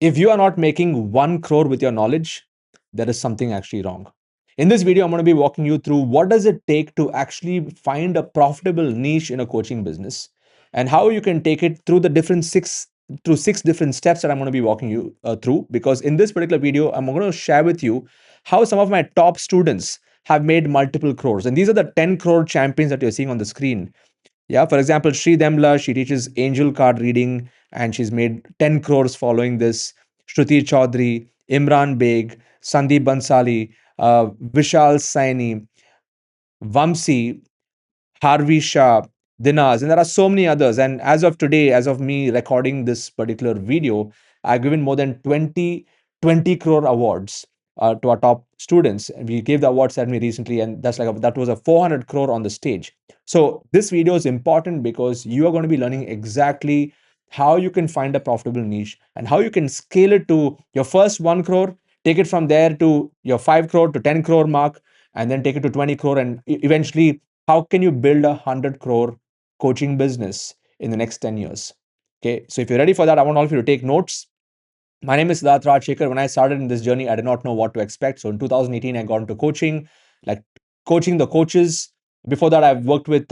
If you are not making 1 crore with your knowledge, there is something actually wrong. In this video, I'm going to be walking you through what does it take to actually find a profitable niche in a coaching business and how you can take it through the different six different steps that I'm going to be walking you through. Because in this particular video, I'm going to share with you how some of my top students have made multiple crores. And these are the 10 crore champions that you're seeing on the screen. Yeah, for example, Sri Demla, she teaches angel card reading and she's made 10 crores following this. Shruti Chaudhary, Imran Beg, Sandeep Bansali, Vishal Saini, Vamsi, Harvi Shah, Dinaz, and there are so many others. And as of today, as of me recording this particular video, I've given more than 20 crore awards to our top students. And we gave the award ceremony recently, and that was a 400 crore on the stage. So this video is important because you are going to be learning exactly how you can find a profitable niche and how you can scale it to your first 1 crore, take it from there to your 5 crore to 10 crore mark, and then take it to 20 crore, and eventually how can you build a 100 crore coaching business in the next 10 years. Okay, so if you're ready for that, I want all of you to take notes. My name is Siddharth Rajshekar. When I started in this journey, I did not know what to expect. So in 2018, I got into coaching, like coaching the coaches. Before that, I've worked with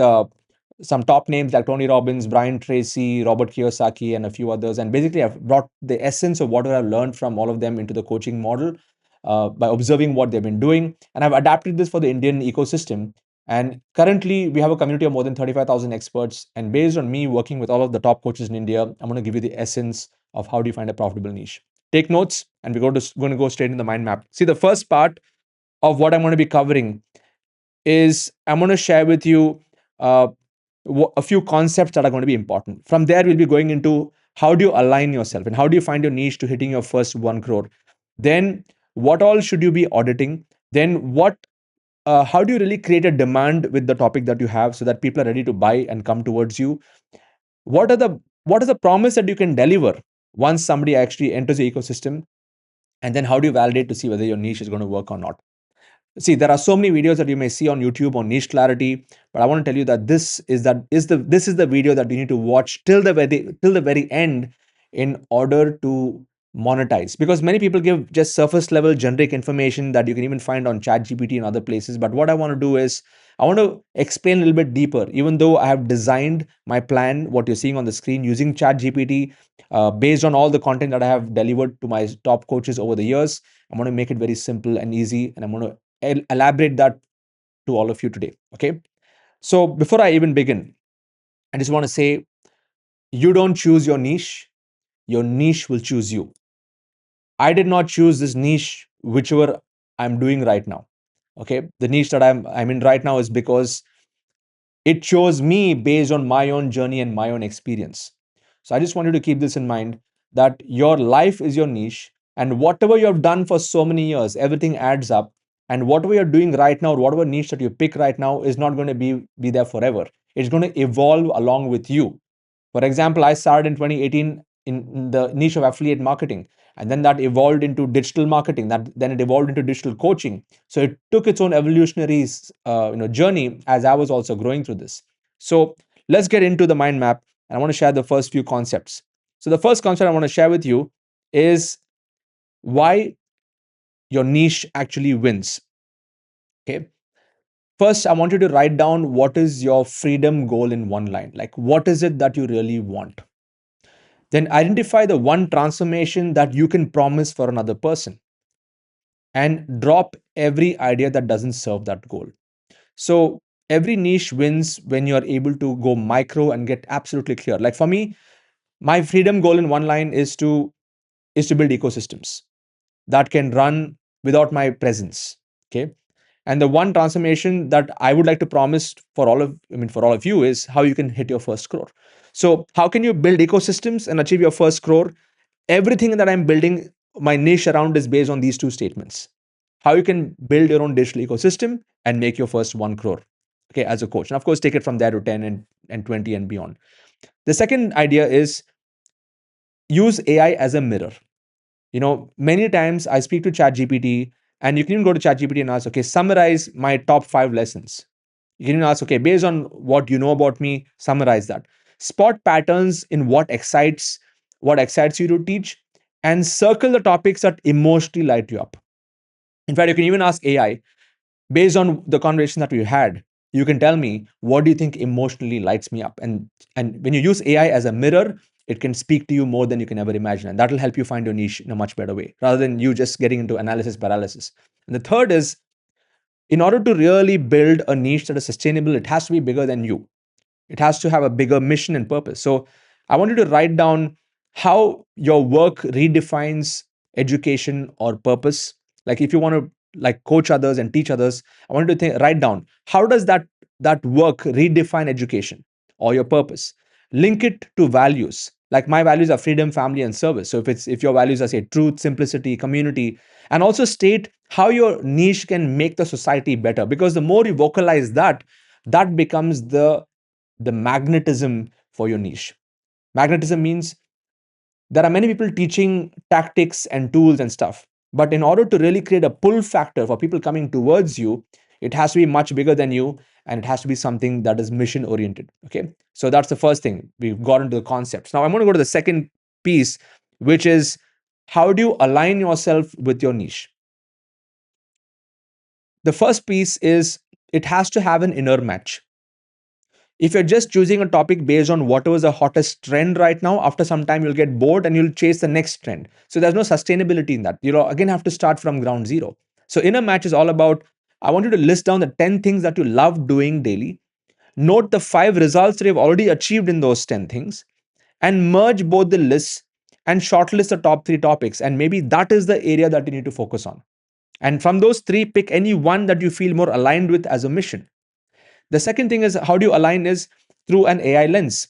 some top names like Tony Robbins, Brian Tracy, Robert Kiyosaki, and a few others. And basically, I've brought the essence of what I've learned from all of them into the coaching model by observing what they've been doing. And I've adapted this for the Indian ecosystem. And currently, we have a community of more than 35,000 experts. And based on me working with all of the top coaches in India, I'm going to give you the essence of how do you find a profitable niche. Take notes, and we're going to go straight in the mind map. See, the first part of what I'm going to be covering is I'm going to share with you uh, a few concepts that are going to be important. From there, we'll be going into how do you align yourself and how do you find your niche to hitting your first 1 crore. Then, what all should you be auditing? Then, how do you really create a demand with the topic that you have so that people are ready to buy and come towards you? What is the promise that you can deliver once somebody actually enters the ecosystem? And then how do you validate to see whether your niche is going to work or not? See, there are so many videos that you may see on YouTube on niche clarity, but I want to tell you that this is the video that you need to watch till the very end in order to monetize. Because many people give just surface level generic information that you can even find on ChatGPT and other places. But what I want to do is I want to explain a little bit deeper. Even though I have designed my plan, what you're seeing on the screen using ChatGPT, based on all the content that I have delivered to my top coaches over the years, I'm going to make it very simple and easy, and I'm going to elaborate that to all of you today. Okay. So before I even begin, I just want to say you don't choose your niche will choose you. I did not choose this niche, whichever I'm doing right now. Okay. The niche that I'm in right now is because it chose me based on my own journey and my own experience. So I just want you to keep this in mind that your life is your niche, and whatever you have done for so many years, everything adds up. And whatever you're doing right now, or whatever niche that you pick right now, is not going to be there forever. It's going to evolve along with you. For example, I started in 2018 in the niche of affiliate marketing, and then that evolved into digital marketing. Then it evolved into digital coaching. So it took its own evolutionary journey as I was also growing through this. So let's get into the mind map. And I want to share the first few concepts. So the first concept I want to share with you is why your niche actually wins. Okay. First, I want you to write down what is your freedom goal in one line. Like, what is it that you really want? Then identify the one transformation that you can promise for another person and drop every idea that doesn't serve that goal. So every niche wins when you are able to go micro and get absolutely clear. Like for me, my freedom goal in one line is to build ecosystems that can run without my presence. Okay. And the one transformation that I would like to promise for all of you is how you can hit your first crore. So how can you build ecosystems and achieve your first crore? Everything that I'm building my niche around is based on these two statements. How you can build your own digital ecosystem and make your first 1 crore, okay, as a coach. And of course, take it from there to 10 and 20 and beyond. The second idea is use AI as a mirror. Many times I speak to ChatGPT, and you can even go to ChatGPT and ask, okay, summarize my top 5 lessons. You can even ask, okay, based on what you know about me, summarize that. Spot patterns in what excites you to teach, and circle the topics that emotionally light you up. In fact, you can even ask AI, based on the conversation that we had, you can tell me, what do you think emotionally lights me up? And when you use AI as a mirror, it can speak to you more than you can ever imagine, and that will help you find your niche in a much better way, rather than you just getting into analysis paralysis. And the third is, in order to really build a niche that is sustainable, it has to be bigger than you. It has to have a bigger mission and purpose. So I want you to write down how your work redefines education or purpose. Like if you want to like coach others and teach others, I want you to write down, how does that work redefine education or your purpose? Link it to values. Like my values are freedom, family, and service. So if your values are, say, truth, simplicity, community, and also state how your niche can make the society better, because the more you vocalize that, that becomes the magnetism for your niche. Magnetism means there are many people teaching tactics and tools and stuff. But in order to really create a pull factor for people coming towards you, it has to be much bigger than you, and it has to be something that is mission oriented. Okay. So that's the first thing. We've got into the concepts. Now I'm going to go to the second piece, which is, how do you align yourself with your niche? The first piece is, it has to have an inner match. If you're just choosing a topic based on whatever is the hottest trend right now, after some time you'll get bored and you'll chase the next trend. So there's no sustainability in that. You'll again have to start from ground zero. So inner match is all about, I want you to list down the 10 things that you love doing daily. Note the 5 results that you've already achieved in those 10 things, and merge both the lists and shortlist the top 3 topics. And maybe that is the area that you need to focus on. And from those 3, pick any one that you feel more aligned with as a mission. The second thing is, how do you align is through an AI lens.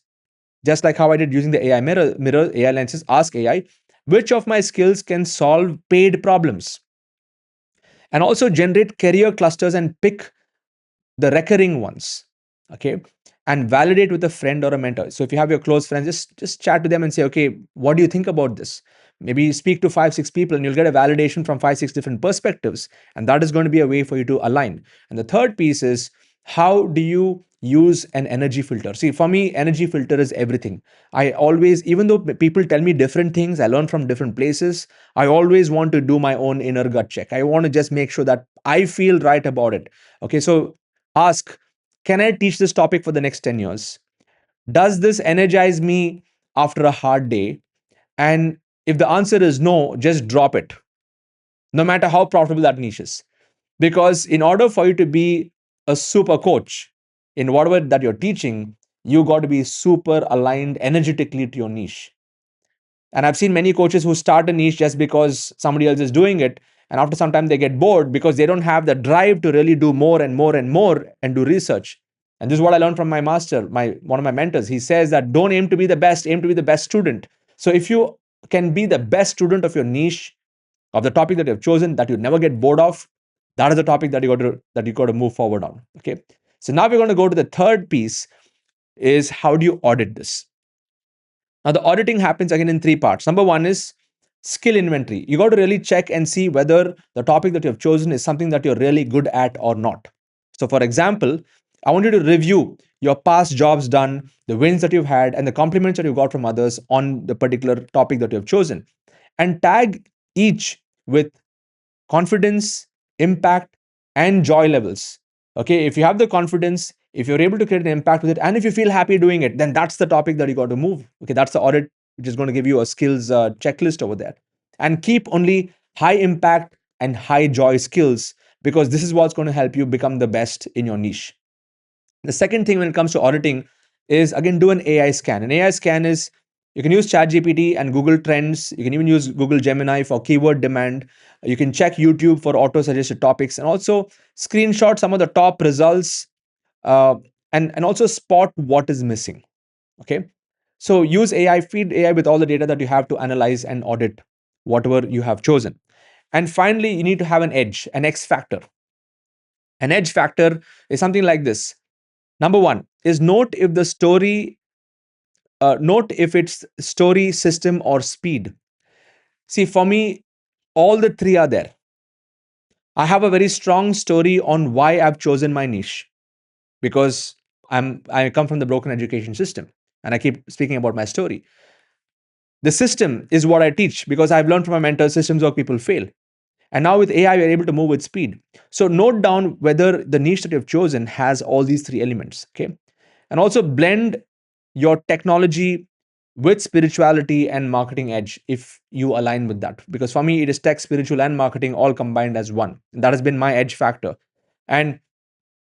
Just like how I did using the AI mirror AI lenses, ask AI, which of my skills can solve paid problems? And also generate career clusters and pick the recurring ones. Okay. And validate with a friend or a mentor. So if you have your close friends, just chat to them and say, okay, what do you think about this? Maybe speak to 5 6 people and you'll get a validation from 5 6 different perspectives, and that is going to be a way for you to align. And the third piece is, how do you use an energy filter? See, for me, energy filter is everything. I always, even though people tell me different things, I learn from different places, I always want to do my own inner gut check. I want to just make sure that I feel right about it. Okay, so ask, can I teach this topic for the next 10 years? Does this energize me after a hard day? And if the answer is no, just drop it, no matter how profitable that niche is. Because in order for you to be a super coach in whatever that you're teaching, you got to be super aligned energetically to your niche. And I've seen many coaches who start a niche just because somebody else is doing it. And after some time, they get bored because they don't have the drive to really do more and more and more and do research. And this is what I learned from my master, one of my mentors. He says that don't aim to be the best, aim to be the best student. So if you can be the best student of your niche, of the topic that you have chosen, that you never get bored of, that is the topic that you got to move forward on. Okay. So now we're going to go to the third piece, is how do you audit this? Now, the auditing happens again in 3 parts. Number one is skill inventory. You got to really check and see whether the topic that you have chosen is something that you're really good at or not. So, for example, I want you to review your past jobs done, the wins that you've had, and the compliments that you got from others on the particular topic that you have chosen, and tag each with confidence, impact, and joy levels. Okay, if you have the confidence, if you're able to create an impact with it, and if you feel happy doing it, then that's the topic that you got to move. Okay, that's the audit, which is going to give you a skills checklist over there. And keep only high impact and high joy skills, because this is what's going to help you become the best in your niche. The second thing when it comes to auditing is, again, do an AI scan. An AI scan is, you can use ChatGPT and Google Trends. You can even use Google Gemini for keyword demand. You can check YouTube for auto suggested topics, and also screenshot some of the top results, uh, and also spot what is missing. Okay. So use AI, feed AI with all the data that you have to analyze and audit whatever you have chosen. And finally, you need to have an edge, an X factor. An edge factor is something like this. Number one is, note if it's story, system, or speed. See, for me, all the 3 are there. I have a very strong story on why I've chosen my niche, because I come from the broken education system, and I keep speaking about my story. The system is what I teach because I've learned from my mentors systems work, people fail. And now with AI, we're able to move with speed. So note down whether the niche that you've chosen has all these three elements. Okay. And also blend your technology with spirituality and marketing edge if you align with that. Because for me, it is tech, spiritual, and marketing all combined as one. That has been my edge factor. And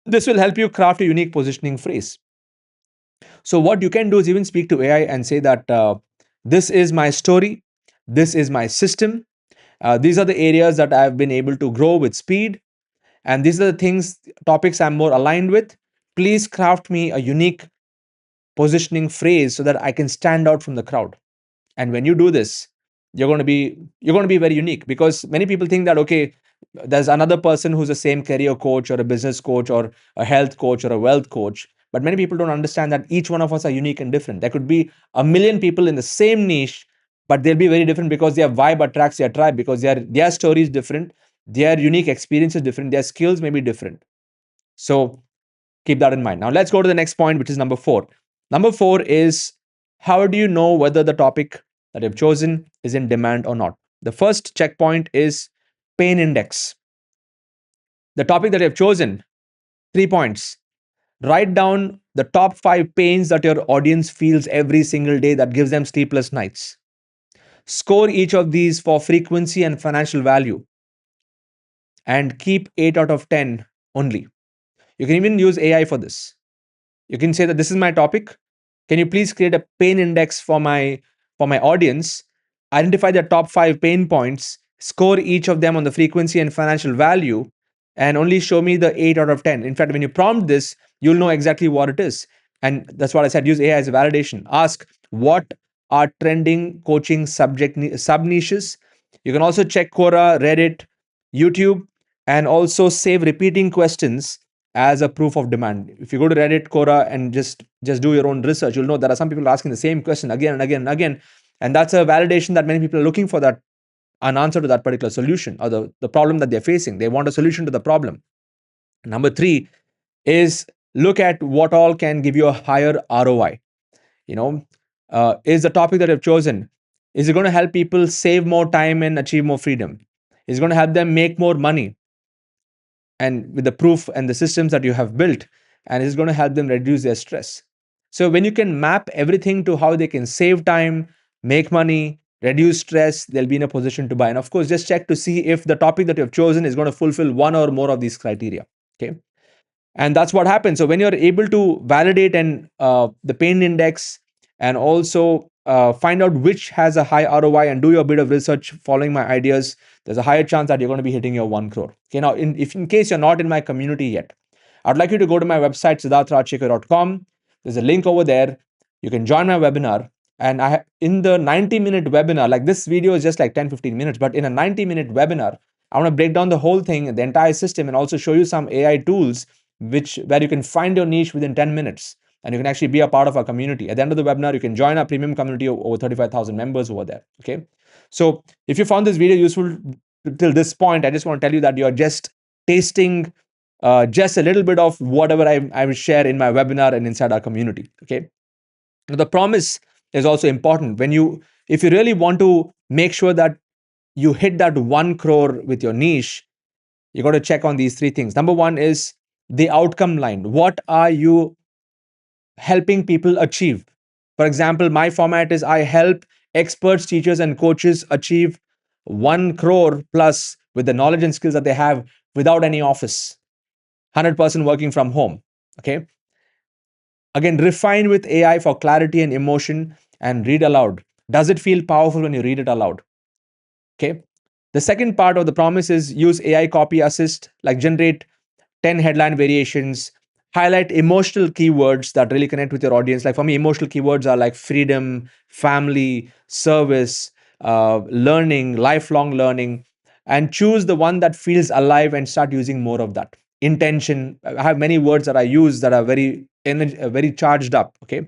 this will help you craft a unique positioning phrase. So, what you can do is even speak to AI and say that this is my story, this is my system, these are the areas that I've been able to grow with speed, and these are the things, topics I'm more aligned with. Please craft me a unique positioning phrase so that I can stand out from the crowd. And when you do this, you're going to be very unique, because many people think that, okay, there's another person who's the same career coach or a business coach or a health coach or a wealth coach. But many people don't understand that each one of us are unique and different. There could be a million people in the same niche, but they'll be very different because their vibe attracts their tribe, because their story is different, their unique experience is different, their skills may be different. So keep that in mind. Now let's go to the next point, which is number 4. Number 4 is, how do you know whether the topic that you've chosen is in demand or not? The first checkpoint is pain index. The topic that you've chosen, 3 points. Write down the top 5 pains that your audience feels every single day that gives them sleepless nights. Score each of these for frequency and financial value, and keep 8 out of 10 only. You can even use AI for this. You can say that this is my topic. Can you please create a pain index for my audience? Identify the top 5 pain points, score each of them on the frequency and financial value, and only show me the 8 out of 10. In fact, when you prompt this, you'll know exactly what it is. And that's what I said, use AI as a validation. Ask what are trending coaching sub niches. You can also check Quora, Reddit, YouTube, and also save repeating questions as a proof of demand. If you go to Reddit, Quora, and just do your own research, you'll know there are some people asking the same question again and again and again. And that's a validation that many people are looking for, that an answer to that particular solution or the problem that they're facing. They want a solution to the problem. Number 3 is, look at what all can give you a higher ROI. You know, is the topic that you've chosen, is it going to help people save more time and achieve more freedom? Is it going to help them make more money? And with the proof and the systems that you have built, and it's going to help them reduce their stress. So when you can map everything to how they can save time, make money, reduce stress, they'll be in a position to buy. And of course, just check to see if the topic that you have chosen is going to fulfill one or more of these criteria. Okay. And that's what happens. So when you're able to validate and the pain index, and also find out which has a high ROI, and do your bit of research following my ideas, there's a higher chance that you're going to be hitting your 1 crore. Okay, now if in case you're not in my community yet, I'd like you to go to my website, siddharthrajshekhar.com. There's a link over there. You can join my webinar. And in the 90-minute webinar, like this video is just like 10-15 minutes, but in a 90-minute webinar, I want to break down the whole thing, the entire system, and also show you some AI tools where you can find your niche within 10 minutes, and you can actually be a part of our community. At the end of the webinar, you can join our premium community of over 35,000 members over there. Okay. So if you found this video useful till this point, I just want to tell you that you're just tasting just a little bit of whatever I will share in my webinar and inside our community. Okay. Now, the promise is also important. If you really want to make sure that you hit that 1 crore with your niche, you got to check on these 3 things. Number 1 is the outcome line. What are you helping people achieve? For example, my format is, I help experts, teachers, and coaches achieve 1 crore plus with the knowledge and skills that they have without any office, 100% working from home. Okay. Again, refine with AI for clarity and emotion, and read aloud. Does it feel powerful when you read it aloud? Okay. The second part of the promise is, use AI copy assist, like generate 10 headline variations, highlight emotional keywords that really connect with your audience. Like for me, emotional keywords are like freedom, family, service, learning, lifelong learning, and choose the one that feels alive and start using more of that. Intention. I have many words that I use that are very charged up. Okay.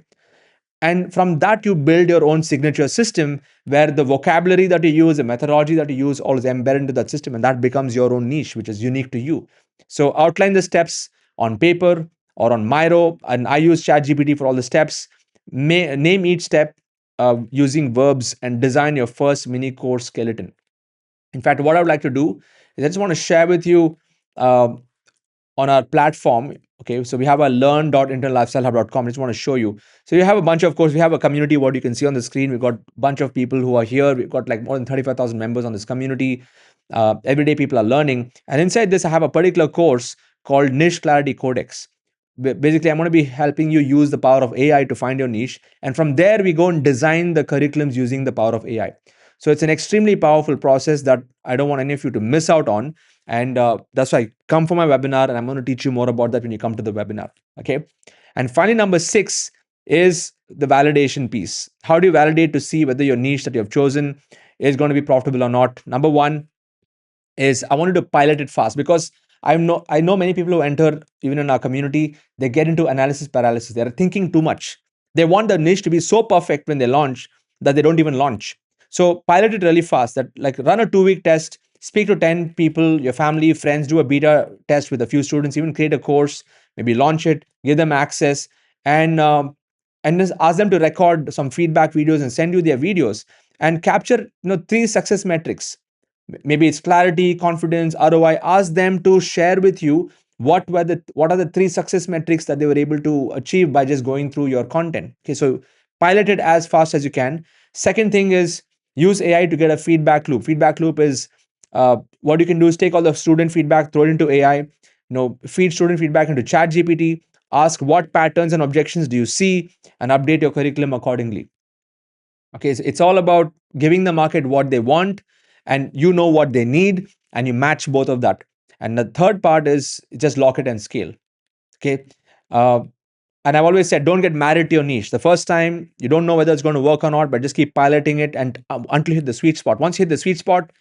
And from that, you build your own signature system where the vocabulary that you use, the methodology that you use, all is embedded into that system. And that becomes your own niche, which is unique to you. So outline the steps on paper or on Miro. And I use ChatGPT for all the steps. Name each step, using verbs and design your first mini course skeleton. In fact, what I would like to do is I just want to share with you uh, on our platform. Okay, so we have a learn.internellifestylehub.com. I just want to show you. So you have a bunch of course, we have a community, what you can see on the screen. We've got a bunch of people who are here. We've got like more than 35,000 members on this community. Every day people are learning. And inside this, I have a particular course called Niche Clarity Codex. Basically, I'm going to be helping you use the power of AI to find your niche. And from there, we go and design the curriculums using the power of AI. So it's an extremely powerful process that I don't want any of you to miss out on. And that's why come for my webinar, and I'm going to teach you more about that when you come to the webinar. Okay. And finally, number 6 is the validation piece. How do you validate to see whether your niche that you have chosen is going to be profitable or not? Number 1 is I wanted to pilot it fast, because I know many people who enter even in our community, they get into analysis paralysis. They're thinking too much. They want the niche to be so perfect when they launch that they don't even launch. So pilot it really fast. That like run a 2-week test, speak to 10 people, your family, friends, do a beta test with a few students, even create a course, maybe launch it, give them access, and just ask them to record some feedback videos and send you their videos and capture 3 success metrics. Maybe it's clarity, confidence, ROI. Ask them to share with you what are the 3 success metrics that they were able to achieve by just going through your content. Okay, so pilot it as fast as you can. Second thing is use AI to get a feedback loop. Feedback loop is what you can do is take all the student feedback, throw it into AI, feed student feedback into chat GPT, ask what patterns and objections do you see, and update your curriculum accordingly. Okay, so it's all about giving the market what they want, and you know what they need, and you match both of that. And the third part is just lock it and scale. Okay. uh, and I've always said, don't get married to your niche. The first time you don't know whether it's going to work or not, but just keep piloting it, and until you hit the sweet spot. Once you hit the sweet spot,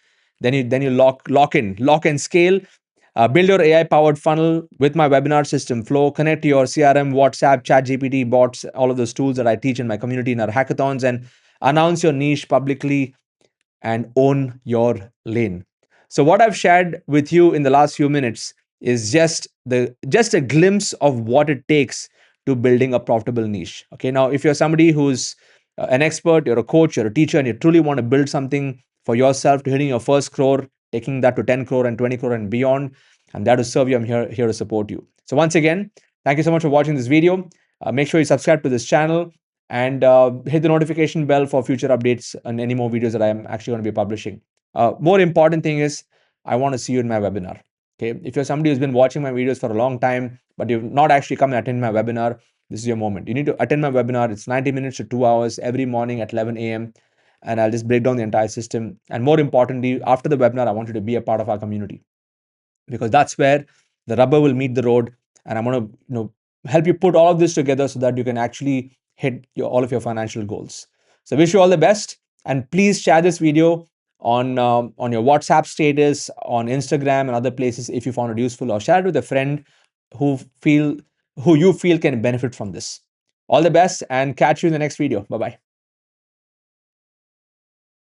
then you lock and scale. Build your AI powered funnel with my webinar system Flow. Connect to your CRM, WhatsApp, Chat GPT, bots, all of those tools that I teach in my community in our hackathons, and announce your niche publicly and own your lane. So what I've shared with you in the last few minutes is just a glimpse of what it takes to building a profitable niche. Okay, now if you're somebody who's an expert, you're a coach, you're a teacher, and you truly want to build something for yourself to hitting your first crore, taking that to 10 crore and 20 crore and beyond, I'm there to serve you. I'm here to support you. So once again, thank you so much for watching this video. Make sure you subscribe to this channel, and hit the notification bell for future updates and any more videos that I am actually going to be publishing. More important thing is, I want to see you in my webinar. Okay, if you're somebody who's been watching my videos for a long time, but you've not actually come and attend my webinar, this is your moment. You need to attend my webinar. It's 90 minutes to 2 hours every morning at 11 a.m. And I'll just break down the entire system. And more importantly, after the webinar, I want you to be a part of our community, because that's where the rubber will meet the road. And I'm going to help you put all of this together so that you can actually hit all of your financial goals. So wish you all the best, and please share this video on your WhatsApp status, on Instagram and other places if you found it useful, or share it with a friend who feel who you feel can benefit from this. All the best, and catch you in the next video. Bye bye.